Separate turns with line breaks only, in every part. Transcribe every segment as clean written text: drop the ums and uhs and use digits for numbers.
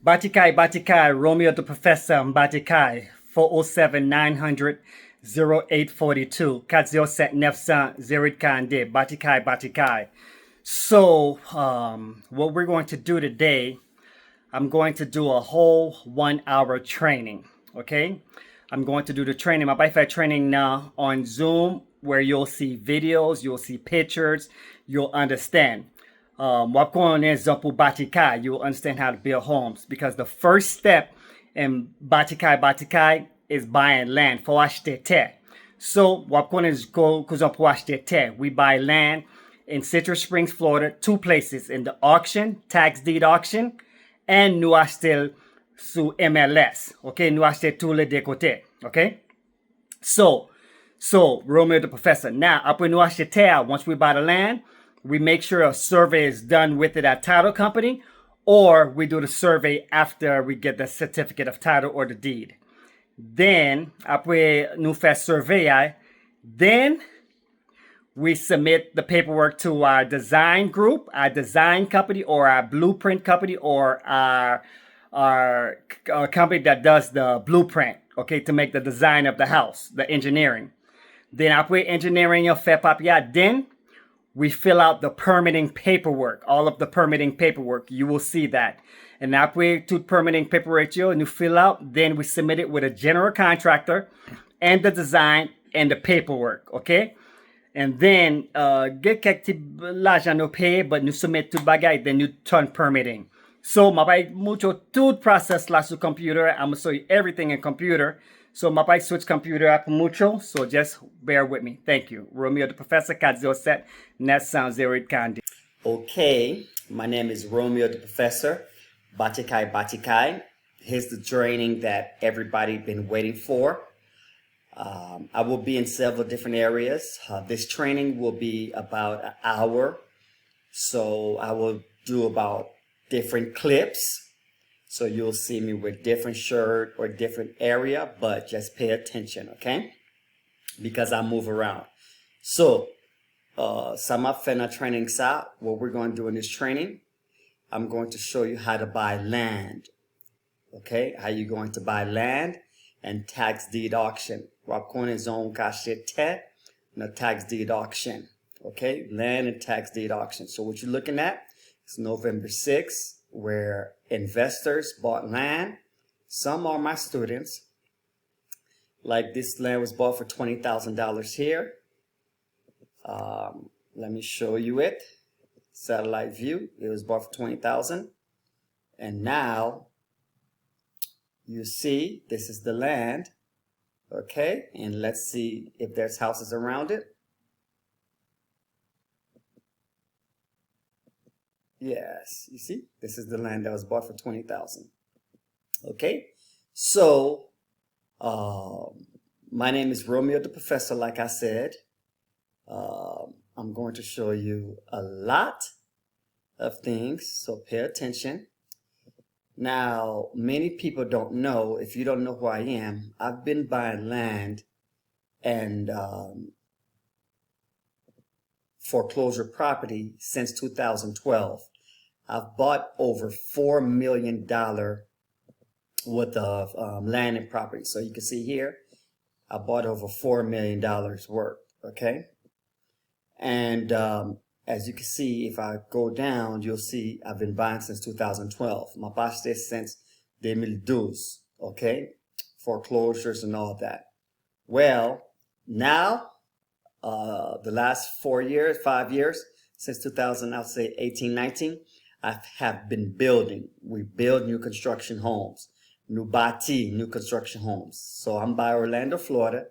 Batikai, Batikai, Romeo the Professor, Batikai, 407 900 0842, 407 900 Kande, Batikai, Batikai. So, what we're going to do today, I'm going to do a whole 1 hour training. Okay, I'm going to do the training. My Wi-Fi training now on Zoom, where you'll see videos, you'll see pictures, you'll understand. Wapko example Batikai, you will understand how to build homes because the first step in Batikai is buying land for Ashtete. So Wapko is go for Ashtete. We buy land in Citrus Springs, Florida, two places in the auction, tax deed auction, and nous acheter sous MLS. Okay, nous acheter tous les deux côtés. Okay, so Romeo the Professor. Now, après nous acheter, once we buy the land, we make sure a survey is done with it at title company, or we do the survey after we get the certificate of title or the deed. Then, après nous faire survey, then we submit the paperwork to our design group, our design company, or our blueprint company, or our company that does the blueprint, okay, to make the design of the house, the engineering. Then après engineering fait papier, then we fill out the permitting paperwork, all of the permitting paperwork. You will see that. And après tout permitting paperwork, you fill out, then we submit it with a general contractor and the design and the paperwork, okay? And then, get quelques l'argent nous paye, but nous submit tout bagay, then you turn permitting. So, mapay mucho tout process la su computer. I'm gonna show you everything in computer. So, mapay switch computer up mucho. So, just bear with me. Thank you. Romeo the Professor, 407 900 Kandi. Okay, my name is Romeo the Professor, Batikai Batikai. Here's the training that everybody been waiting for. I will be in several different areas. This training will be about an hour. So I will do about different clips. So you'll see me with different shirt or different area, but just pay attention, okay? Because I move around. So, sama fena training sa, what we're going to do in this training, I'm going to show you how to buy land. Okay? How you're going to buy land and tax deed auction. Wapkone zone kashete na tax deed auction. Okay, land and tax deed auction. So what you're looking at is November 6th, where investors bought land. Some are my students. Like this land was bought for $20,000 here. Let me show you it. Satellite view. It was bought for $20,000, and now you see this is the land. Okay, and let's see if there's houses around it. Yes, you see, this is the land that was bought for $20,000. Okay, so my name is Romeo the Professor. Like I said, I'm going to show you a lot of things, so pay attention. Now, many people don't know, if you don't know who I am, I've been buying land and foreclosure property since 2012. I've bought over $4 million worth of land and property. So you can see here, I bought over $4 million worth, okay? And as you can see, if I go down, you'll see I've been buying since 2012. Ma paste since 2012, okay? Foreclosures and all that. Well, now, the last 5 years, since 2000, I'll say 18, 19, I have been building. We build new construction homes. New construction homes. So I'm by Orlando, Florida,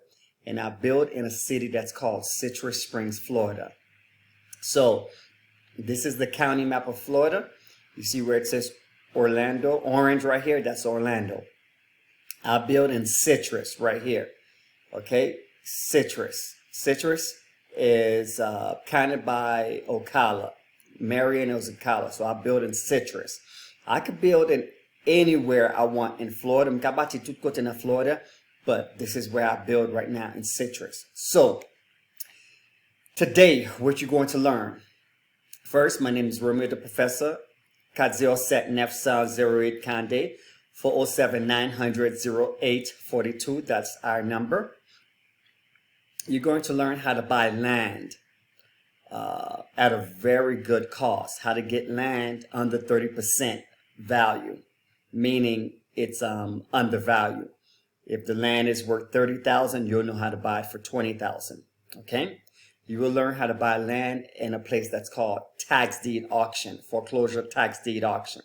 and I build in a city that's called Citrus Springs, Florida. So this is the county map of Florida. You see where it says Orlando, orange right here, that's Orlando. I build in Citrus right here. Okay, Citrus. Citrus is kind of by Ocala. Marion is Ocala. So I build in Citrus. I could build in anywhere I want in Florida. Mkabati tutkote na Florida, but this is where I build right now in Citrus. So today, what you're going to learn. First, my name is Romeo the Professor, 407 908 Kande, 407 900 0842. That's our number. You're going to learn how to buy land at a very good cost, how to get land under 30% value, meaning it's undervalued. If the land is worth 30,000, you'll know how to buy it for 20,000. Okay? You will learn how to buy land in a place that's called tax deed auction, foreclosure tax deed auction.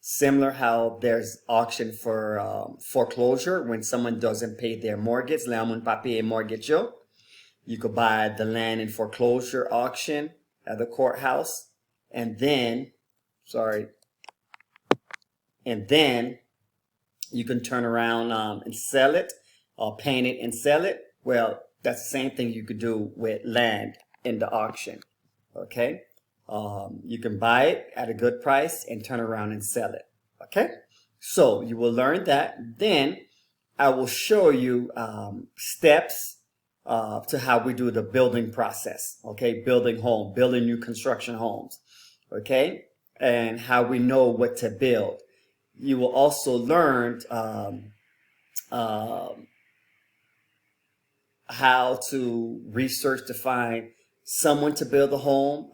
Similar how there's auction for foreclosure when someone doesn't pay their mortgage, you could buy the land in foreclosure auction at the courthouse, and then you can turn around and sell it, or paint it and sell it. Well, that's the same thing you could do with land in the auction. Okay, you can buy it at a good price and turn around and sell it. Okay, so you will learn that. Then I will show you steps to how we do the building process. Okay, building new construction homes. Okay, and how we know what to build. You will also learn how to research to find someone to build a home,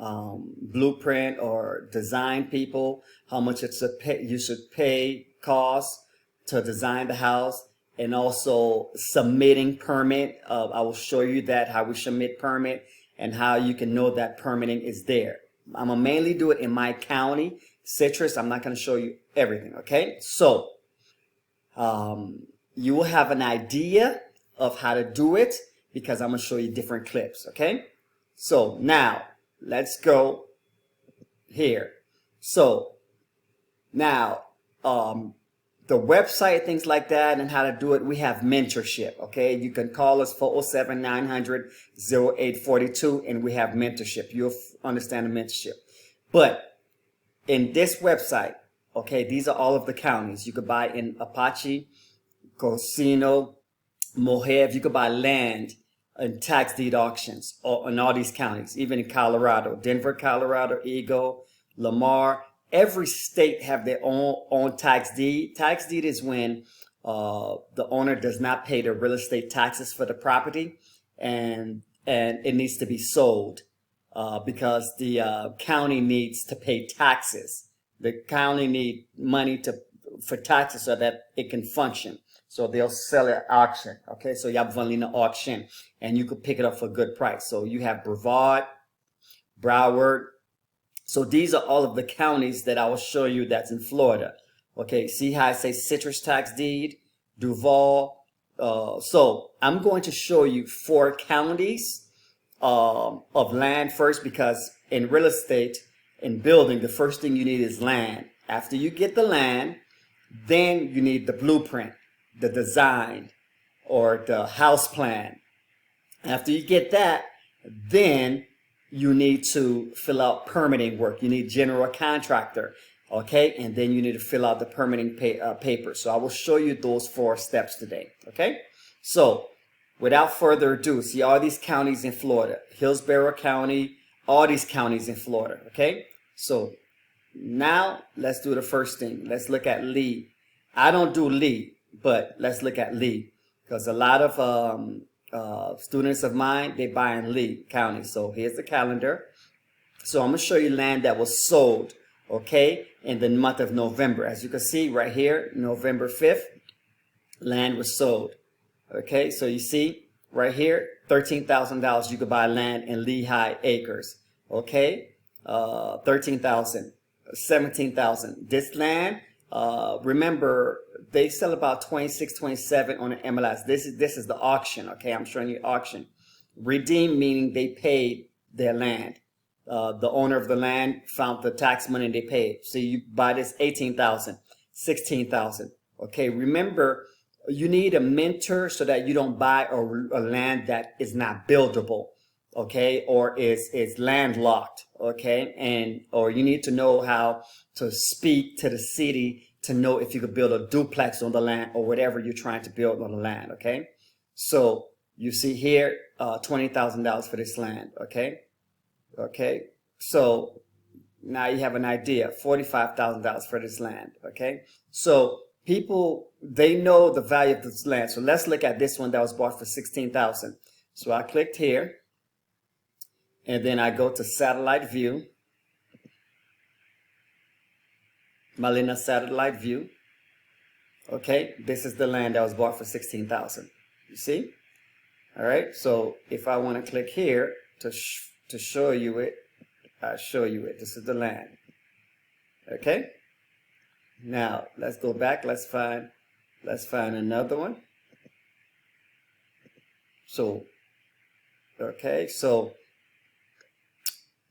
blueprint or design people, how much you should pay cost to design the house, and also submitting permit. I will show you that, how we submit permit and how you can know that permitting is there. I'm gonna mainly do it in my county, Citrus. I'm not gonna show you everything, okay? So you will have an idea of how to do it because I'm gonna show you different clips, okay? So now let's go here. So now the website, things like that, and how to do it, we have mentorship, okay? You can call us 407 900 0842, and we have mentorship. You'll understand the mentorship. But in this website, okay, these are all of the counties. You could buy in Apache, Cosino, Mohev. You could buy land in tax deed auctions in all these counties, even in Colorado, Denver, Colorado, Eagle, Lamar. Every state have their own tax deed. Tax deed is when the owner does not pay the real estate taxes for the property, and it needs to be sold because the county needs to pay taxes. The county need money for taxes so that it can function. So they'll sell it at auction. Okay, so you have Vanlina auction, and you could pick it up for a good price. So you have Brevard, Broward. So these are all of the counties that I will show you that's in Florida. Okay, see how I say Citrus tax deed, Duval. So I'm going to show you 4 counties of land first, because in real estate, in building, the first thing you need is land. After you get the land, then you need the blueprint, the design, or the house plan. After you get that, then you need to fill out permitting work. You need general contractor, okay? And then you need to fill out the permitting paper. So I will show you those 4 steps today, okay? So without further ado, see all these counties in Florida, Hillsborough County, all these counties in Florida, okay? So now let's do the first thing. Let's look at Lee. I don't do Lee, but let's look at Lee, because a lot of students of mine, they buy in Lee County. So here's the calendar. So I'm going to show you land that was sold, okay, in the month of November. As you can see right here, November 5th, land was sold. Okay, so you see right here, $13,000 you could buy land in Lehigh Acres. Okay, 13,000, 17,000. This land, remember, they sell about 26, 27 on the MLS. This is the auction. Okay, I'm showing you auction. Redeem meaning they paid their land. The owner of the land found the tax money and they paid. So you buy this 18,000, 16,000. Okay, remember, you need a mentor so that you don't buy a land that is not buildable, okay, or is landlocked, okay, and or you need to know how to speak to the city to know if you could build a duplex on the land or whatever you're trying to build on the land, okay. So you see here, $20,000 for this land, okay. So Now you have an idea, $45,000 for this land, okay? So people, they know the value of this land. So let's look at this one that was bought for $16,000. So I clicked here, and then I go to satellite view, Malina satellite view. Okay, this is the land that was bought for $16,000. You see? All right, so if I want to click here to show you it, I'll show you it. This is the land. Okay. Now let's go back. Let's find another one. So, okay, so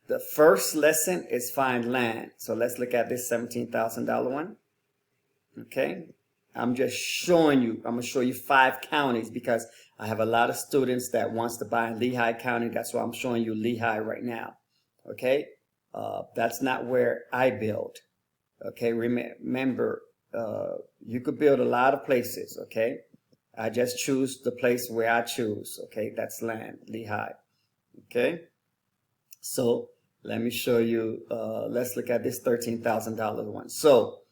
the first lesson is find land. So let's look at this $17,000 one. Okay. I'm just showing you, I'm going to show you 5 counties because I have a lot of students that wants to buy in Lehigh County. That's why I'm showing you Lehigh right now. Okay. That's not where I build. Okay. Remember, you could build a lot of places. Okay. I just choose the place where I choose. Okay. That's land, Lehigh. Okay. So let me show you, let's look at this $13,000 one. So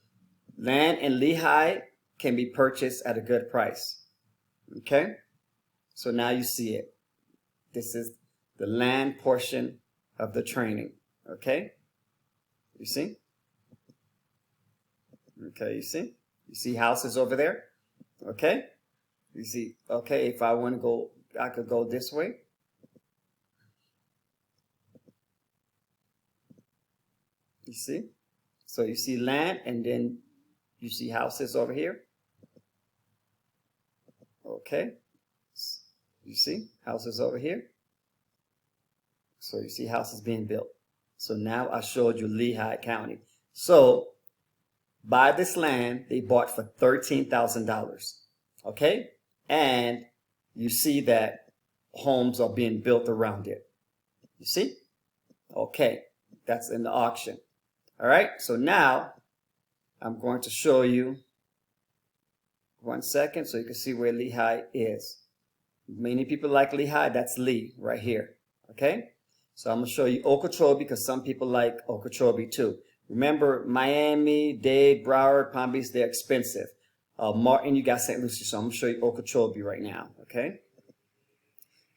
land in Lehigh can be purchased at a good price. Okay. So now you see it. This is the land portion of the training. Okay. You see? Okay. You see? You see houses over there? Okay. You see? Okay. If I want to go, I could go this way. You see? So you see land, and then you see houses over here. Okay. You see houses over here. So you see houses being built. So now I showed you Lehigh County. So buy this land they bought for $13,000. Okay. And you see that homes are being built around it. You see? Okay. That's in the auction. All right. So now I'm going to show you 1 second so you can see where Lehigh is. Many people like Lehigh. That's Lee right here. Okay. So I'm going to show you Okeechobee because some people like Okeechobee too. Remember, Miami, Dade, Broward, Palm Beach, they're expensive. Martin, you got St. Lucie. So I'm going to show you Okeechobee right now. Okay.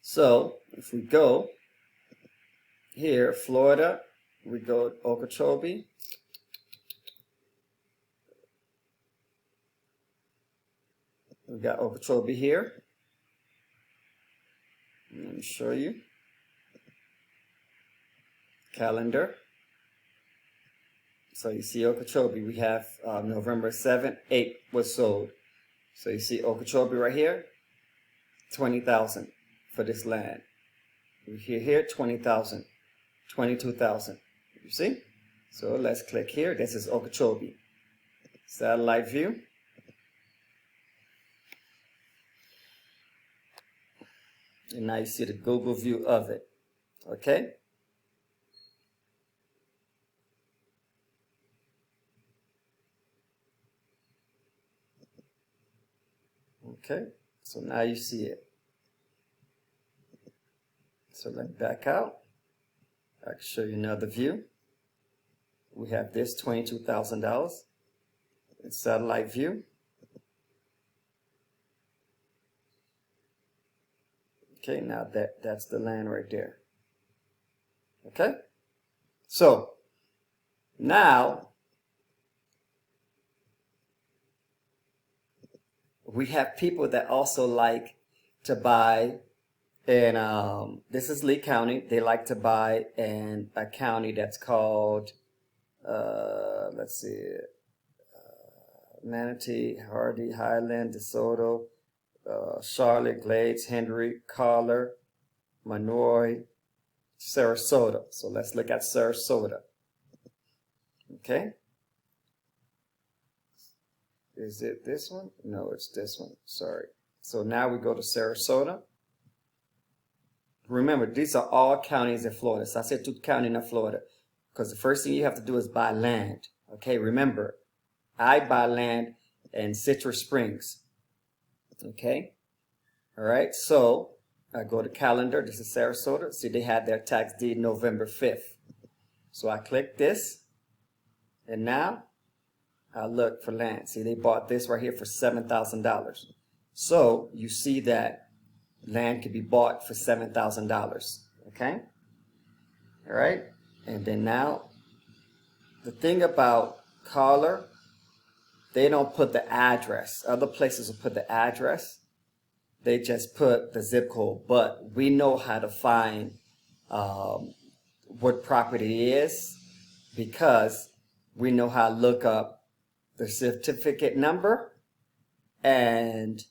So if we go here, Florida, we go to Okeechobee. We got Okeechobee here. Let me show you. Calendar. So you see Okeechobee. We have November 7th, 8 was sold. So you see Okeechobee right here. 20,000 for this land. Here, 20,000. 22,000. You see? So let's click here. This is Okeechobee. Satellite view. And now you see the Google view of it. Okay? Okay. So now you see it. So let me back out. I can show you another view. We have this $22,000. It's satellite view. Okay, now that's the land right there. Okay? So, now, we have people that also like to buy, and this is Lee County. They like to buy in a county that's called, let's see, Manatee, Hardy, Highland, DeSoto, Charlotte, Glades, Henry, Collar, Monroe, Sarasota. So let's look at Sarasota. Okay. Is it this one? No, it's this one. Sorry. So now we go to Sarasota. Remember, these are all counties in Florida. So I said 2 counties in Florida because the first thing you have to do is buy land. Okay. Remember, I buy land in Citrus Springs. Okay. All right. So I go to calendar. This is Sarasota. See, they had their tax deed November 5th. So I click this, and now I look for land. See, they bought this right here for $7,000. So you see that land could be bought for $7,000. Okay? All right? And then now, the thing about Caller, they don't put the address. Other places will put the address. They just put the zip code. But we know how to find what property is, because we know how to look up the certificate number and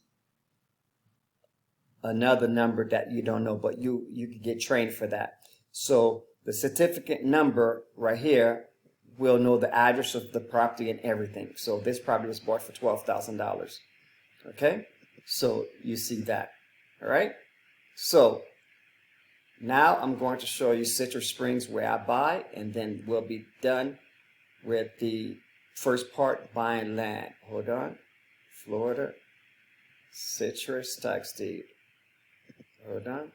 another number that you don't know, but you can get trained for that. So the certificate number right here will know the address of the property and everything. So this property was bought for $12,000. Okay, so you see that. All right, so now I'm going to show you Citrus Springs where I buy, and then we'll be done with the first part, buying land. Hold on. Florida Citrus tax deed. Hold on.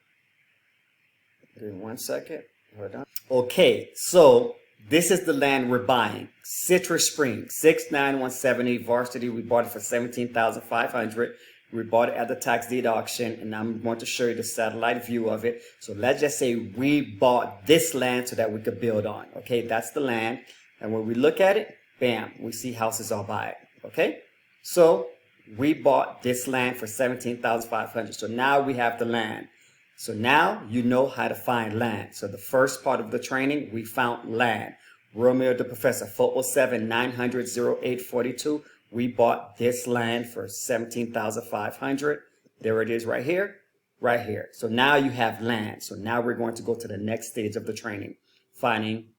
Give me 1 second. Hold on. Okay, so this is the land we're buying. Citrus Springs, 69170 Varsity. We bought it for $17,500. We bought it at the tax deed auction, and I'm going to show you the satellite view of it. So let's just say we bought this land so that we could build on. Okay, that's the land. And when we look at it, bam, we see houses all by it. Okay, so we bought this land for $17,500. So now we have the land. So now you know how to find land. So the first part of the training, we found land. Romeo the Professor, 407-900-0842. We bought this land for $17,500. There it is right here, right here. So now you have land. So now we're going to go to the next stage of the training, finding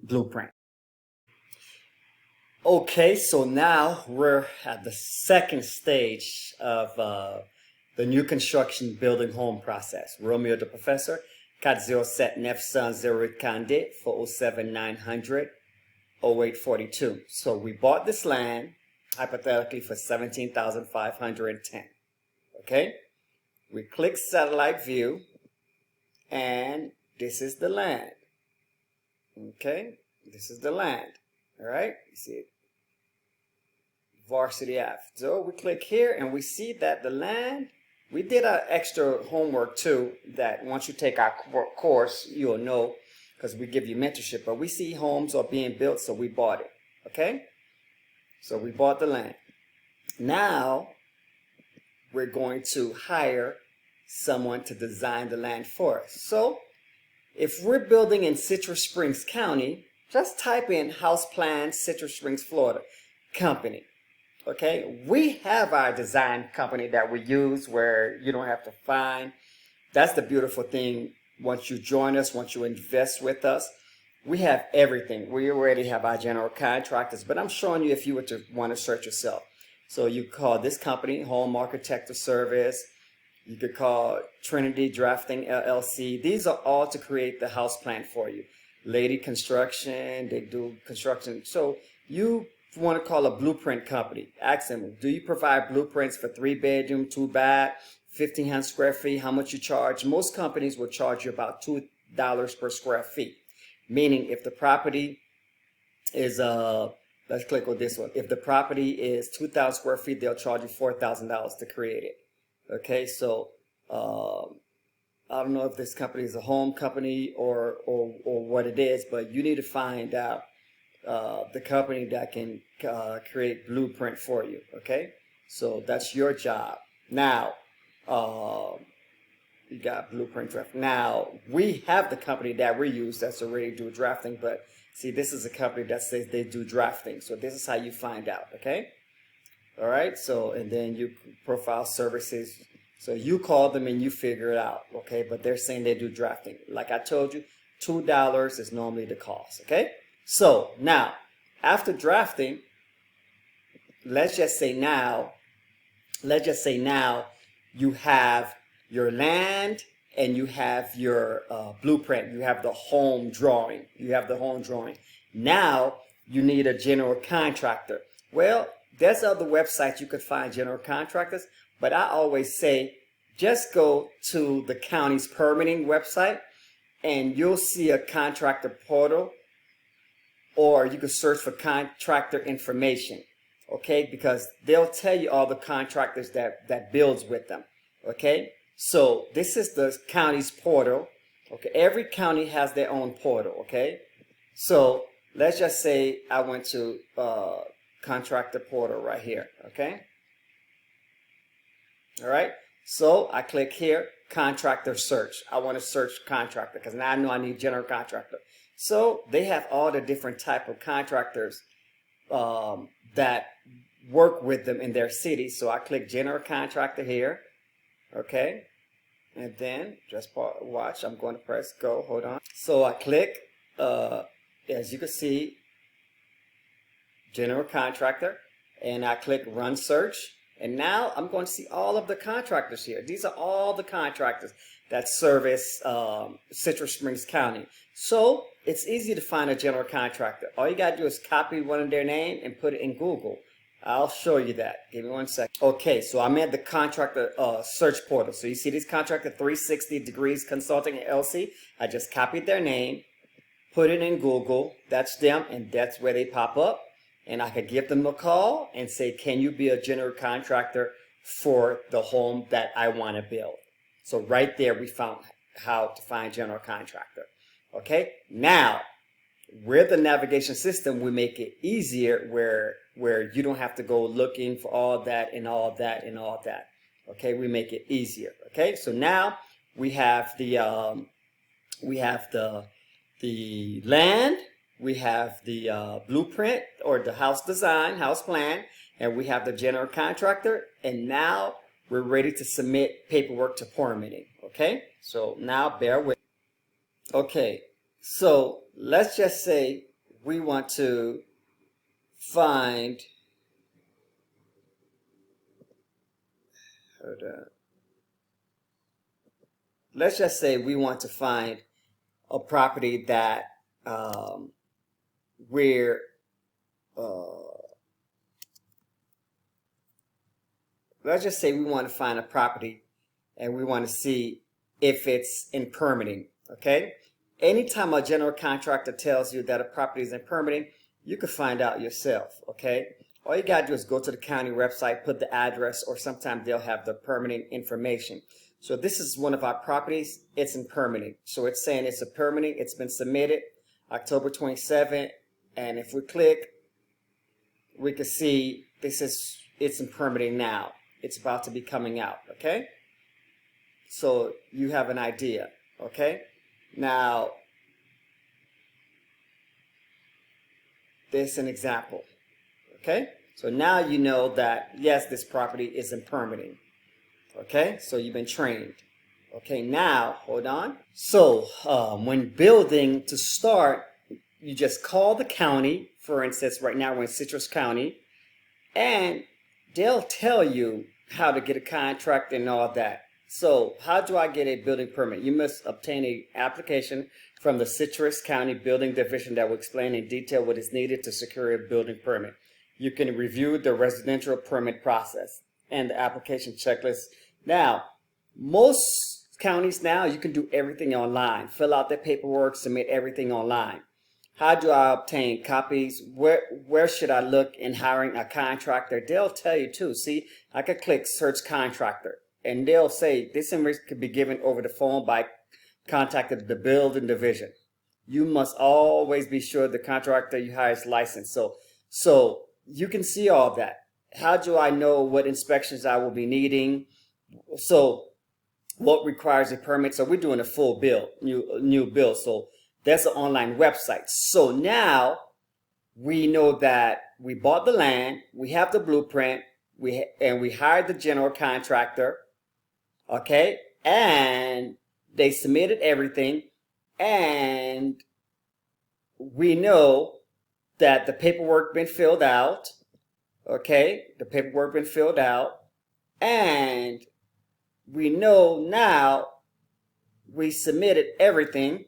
blueprint. Okay, so now we're at the second stage of the new construction building home process. Romeo the Professor, 407-900-0842. 0842. So we bought this land hypothetically for $17,510. Okay, we click satellite view, and this is the land. Okay, this is the land. All right, you see it, Varsity Ave. So we click here, and we see that the land. We did our extra homework too. That once you take our course, you'll know, because we give you mentorship, but we see homes are being built, so we bought it. Okay, so we bought the land. Now we're going to hire someone to design the land for us. So if we're building in Citrus Springs County, just type in house plan Citrus Springs, Florida company. Okay, we have our design company that we use where you don't have to find. That's the beautiful thing. Once you join us, once you invest with us, we have everything. We already have our general contractors, but I'm showing you if you were to want to search yourself. So you call this company Home Architecture Service. You could call Trinity Drafting LLC. These are all to create the house plan for you. Lady Construction, they do construction. So you want to call a blueprint company. Ask them, do you provide blueprints for 3-bedroom, 2-bath, 1,500 square feet? How much you charge? Most companies will charge you about $2 per square feet. Meaning if the property is, let's click on this one. If the property is 2,000 square feet, they'll charge you $4,000 to create it. Okay, so I don't know if this company is a home company or what it is, but you need to find out the company that can create blueprint for you. Okay, so that's your job. Now, you got blueprint draft. Now we have the company that we use that's already do drafting, but see, this is a company that says they do drafting. So this is how you find out. Okay. All right. So, and then you profile services. So you call them and you figure it out. Okay. But they're saying they do drafting. Like I told you, $2 is normally the cost. Okay. So now after drafting, let's just say now you have your land and you have your blueprint. You have the home drawing. Now you need a general contractor. Well, there's other websites you could find general contractors, but I always say just go to the county's permitting website and you'll see a contractor portal, or you can search for contractor information, okay? Because they'll tell you all the contractors that builds with them, okay? So this is the county's portal, okay? Every county has their own portal, okay? So let's just say I went to contractor portal right here, okay? All right, so I click here, contractor search. I want to search contractor because now I know I need general contractor. So they have all the different type of contractors that work with them in their city. So I click general contractor here, okay? And then just watch, I'm going to press go, hold on. So I click, as you can see, general contractor, and I click run search. And now I'm going to see all of the contractors here. These are all the contractors that service Citrus Springs County. So it's easy to find a general contractor. All you got to do is copy one of their name and put it in Google. I'll show you that. Give me 1 second. Okay, so I'm at the contractor search portal. So you see this contractor 360 Degrees Consulting LLC. I just copied their name, put it in Google. That's them, and that's where they pop up. And I could give them a call and say, can you be a general contractor for the home that I want to build? So right there, we found how to find general contractor. Okay, now with the navigation system, we make it easier where you don't have to go looking for all that and all that and all that. Okay, we make it easier. Okay, so now we have the land. We have the blueprint or the house design, house plan, and we have the general contractor. And now we're ready to submit paperwork to permitting. Okay, so now bear with. Okay, so let's just say we want to find. Let's just say we want to find a property that where let's just say we want to find a property and we want to see if it's in permitting. Okay, anytime a general contractor tells you that a property is in permitting, you can find out yourself. Okay, all you gotta do is go to the county website, put the address, or sometimes they'll have the permitting information. So this is one of our properties. It's in permitting, so it's saying it's a permitting. It's been submitted October 27th. And if we click, we can see it's in permitting now. It's about to be coming out, okay? So you have an idea, okay? Now, there's an example, okay? So now you know that, yes, this property is in permitting, okay? So you've been trained. Okay, now, hold on. So when building to start, you just call the county. For instance, right now we're in Citrus County, and they'll tell you how to get a contract and all that. So how do I get a building permit? You must obtain an application from the Citrus County Building Division that will explain in detail what is needed to secure a building permit. You can review the residential permit process and the application checklist. Now, most counties now, you can do everything online. Fill out their paperwork, submit everything online. How do I obtain copies? Where should I look in hiring a contractor? They'll tell you too. See, I could click search contractor, and they'll say this information could be given over the phone by contacting the building division. You must always be sure the contractor you hire is licensed. So you can see all that. How do I know what inspections I will be needing? So what requires a permit? So we're doing a full build, new build. So that's an online website. So now we know that we bought the land, we have the blueprint, we hired the general contractor, okay, and they submitted everything, and we know that the paperwork been filled out, okay, the paperwork been filled out, and we know now we submitted everything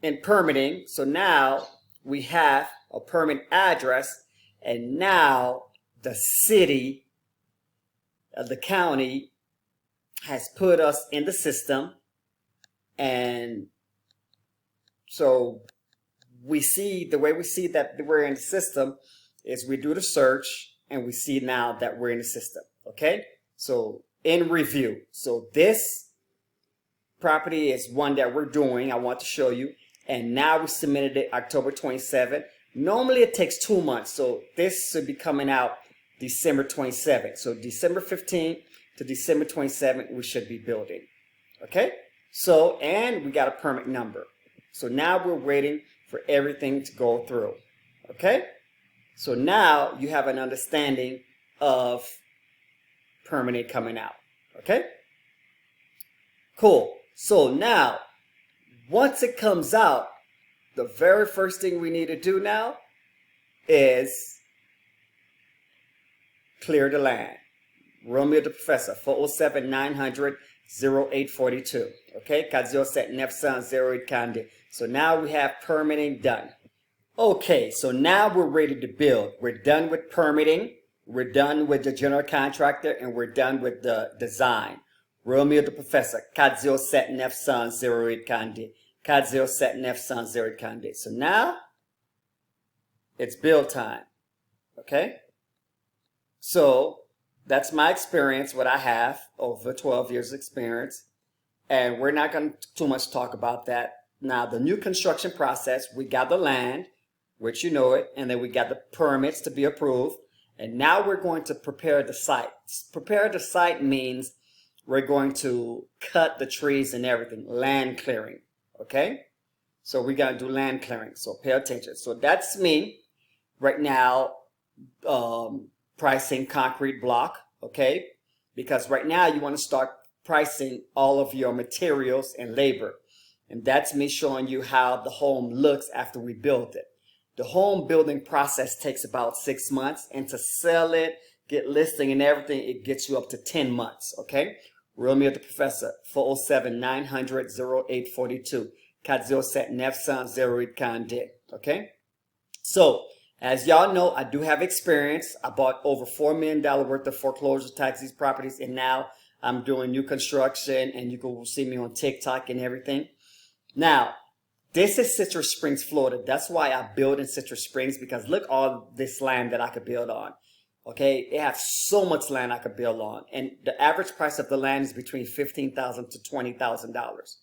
in permitting. So now we have a permit address, and now the city, the county has put us in the system, and so we see, the way we see that we're in the system is we do the search and we see now that we're in the system. Okay, so in review, so this property is one that we're doing, I want to show you, and now we submitted it October 27th. Normally it takes 2 months, so this should be coming out December 27th. So December 15th to December 27th we should be building. Okay, so, and we got a permit number, so now we're waiting for everything to go through. Okay, so now you have an understanding of permitting coming out. Okay, cool. So now once it comes out, the very first thing we need to do now is clear the land. Romeo the Professor, 407-900-0842. Okay, 407-900-0842. So now we have permitting done. Okay, so now we're ready to build. We're done with permitting, we're done with the general contractor, and we're done with the design. Romeo the Professor, 407-900-0842. 407-900-0842. So now it's build time. Okay, so that's my experience, what I have over 12 years experience, and we're not going to too much talk about that. Now the new construction process, we got the land, which you know it, and then we got the permits to be approved, and now we're going to prepare the site. Prepare the site means we're going to cut the trees and everything, land clearing. Okay, so we're going to do land clearing, so pay attention. So that's me right now, pricing concrete block. Okay, because right now you want to start pricing all of your materials and labor, and that's me showing you how the home looks after we build it. The home building process takes about 6 months, and to sell it, get listing and everything, it gets you up to 10 months. Okay, Romeo the Professor, 407-900-0842. 407-900-0842. Okay, so as y'all know, I do have experience. I bought over $4 million worth of foreclosure taxes properties, and now I'm doing new construction, and you can see me on TikTok and everything. Now, this is Citrus Springs, Florida. That's why I build in Citrus Springs, because look all this land that I could build on. Okay, they have so much land I could build on, and the average price of the land is between $15,000 to $20,000.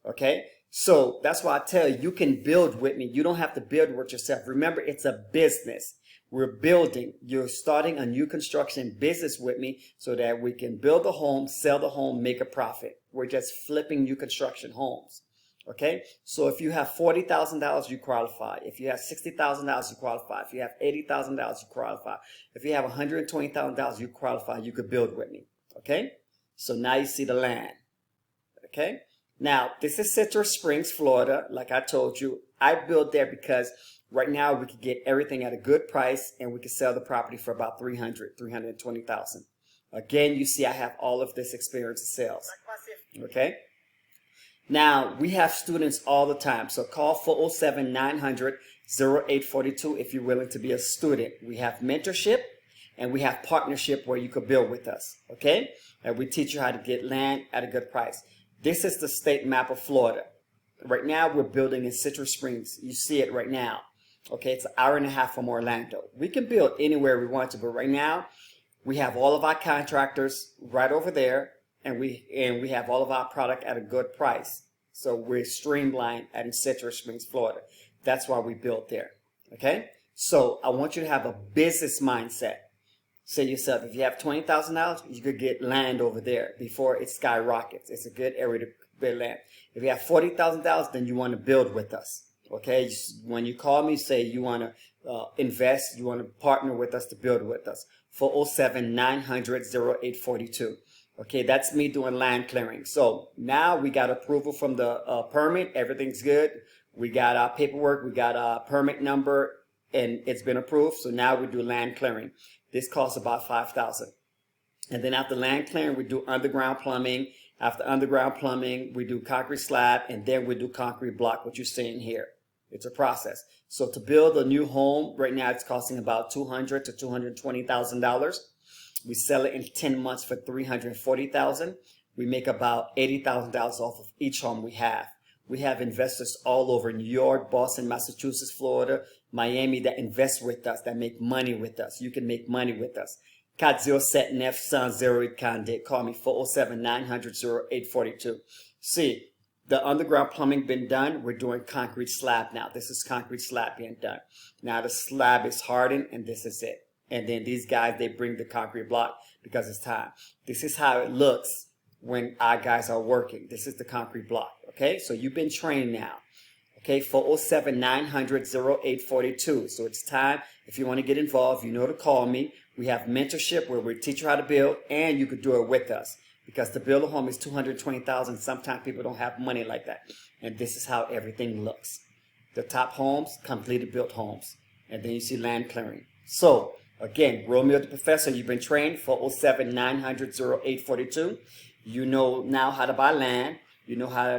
Okay, so that's why I tell you, you can build with me. You don't have to build with yourself. Remember, it's a business. We're building. You're starting a new construction business with me so that we can build a home, sell the home, make a profit. We're just flipping new construction homes. Okay, so if you have $40,000, you qualify. If you have $60,000, you qualify. If you have $80,000, you qualify. If you have $120,000, you qualify. You could build with me. Okay, so now you see the land. Okay, now this is Citrus Springs, Florida. Like I told you, I built there because right now we could get everything at a good price, and we could sell the property for about $320,000. Again, you see I have all of this experience in sales. Okay. Now, we have students all the time, so call 407-900-0842 if you're willing to be a student. We have mentorship, and we have partnership where you could build with us, okay? And we teach you how to get land at a good price. This is the state map of Florida. Right now, we're building in Citrus Springs. You see it right now, okay? It's an hour and a half from Orlando. We can build anywhere we want to, but right now, we have all of our contractors right over there, and we have all of our product at a good price. So we're streamlined in Citrus Springs, Florida. That's why we built there. Okay? So I want you to have a business mindset. Say to yourself, if you have $20,000, you could get land over there before it skyrockets. It's a good area to build land. If you have $40,000, then you want to build with us. Okay? When you call me, say you want to invest, you want to partner with us to build with us. 407-900-0842. Okay, that's me doing land clearing. So now we got approval from the permit. Everything's good. We got our paperwork. We got our permit number, and it's been approved. So now we do land clearing. This costs about $5,000. And then after land clearing, we do underground plumbing. After underground plumbing, we do concrete slab, and then we do concrete block, what you're seeing here. It's a process. So to build a new home, right now it's costing about $200,000 to $220,000. We sell it in 10 months for $340,000. We make about $80,000 off of each home we have. We have investors all over New York, Boston, Massachusetts, Florida, Miami that invest with us, that make money with us. You can make money with us. 407-900-0842. Call me 407-900-0842. See, the underground plumbing been done. We're doing concrete slab now. This is concrete slab being done. Now the slab is hardened and this is it. And then these guys, they bring the concrete block because it's time. This is how it looks when our guys are working. This is the concrete block. Okay, so you've been trained now. Okay, 407-900-0842. So it's time. If you want to get involved, you know to call me. We have mentorship where we teach you how to build, and you could do it with us. Because to build a home is $220,000. Sometimes people don't have money like that. And this is how everything looks. The top homes, completely built homes. And then you see land clearing. So, again, Romeo the Professor, you've been trained. 407-900-0842. You know now how to buy land. You know how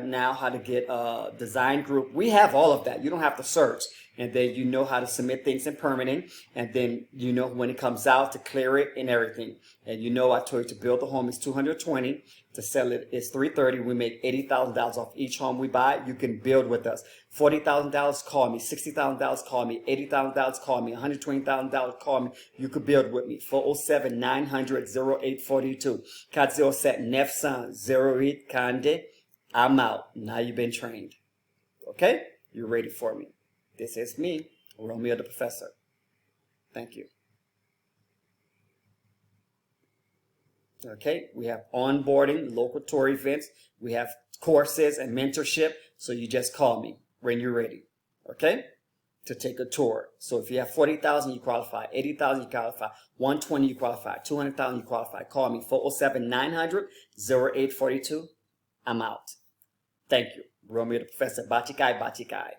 to get a design group. We have all of that. You don't have to search. And then you know how to submit things in permitting. And then you know when it comes out to clear it and everything. And you know I told you to build a home is $220. To sell it is $330. We make $80,000 off each home we buy. You can build with us. $40,000, call me. $60,000, call me. $80,000, call me. $120,000, call me. You could build with me. 407-900-0842. 407-900-0842. I'm out. Now you've been trained. Okay? You're ready for me. This is me, Romeo the Professor. Thank you. Okay? We have onboarding, local tour events. We have courses and mentorship. So you just call me when you're ready. Okay? To take a tour. So if you have 40,000, you qualify. 80,000, you qualify. 120, you qualify. 200,000, you qualify. Call me. 407-900-0842. I'm out. Thank you. Romeo the Professor. Batikai, Batikai.